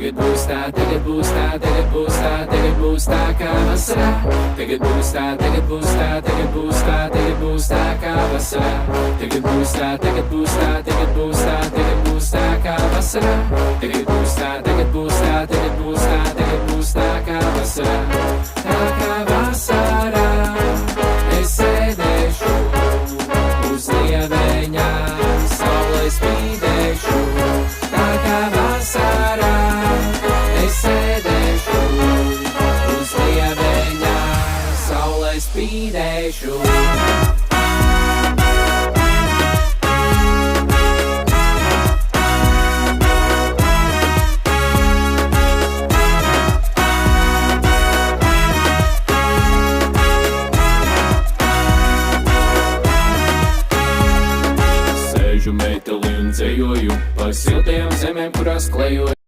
Tagad būs tā, tagad būs tā, tagad būs tā, tagad būs tā kā vasarā. Tagad būs tā, tagad būs tā, tagad būs tā, tagad būs tā kā vasarā. Tagad būs tā, tagad būs tā, tagad būs tā, tagad būs tā kā vasarā. Tagad būs tā, tagad būs tā, tagad būs tā, tagad būs tā kā vasarā. Tā kā vasarā es sēdēšu uz lieveņa, saulē spīdēšu. Tā kā vasarā es sēdēšu uz lieveņa, saulē spīdēšu. Sēžu meiteli un dzejoju pa siltajām zemēm, kurās klejoju.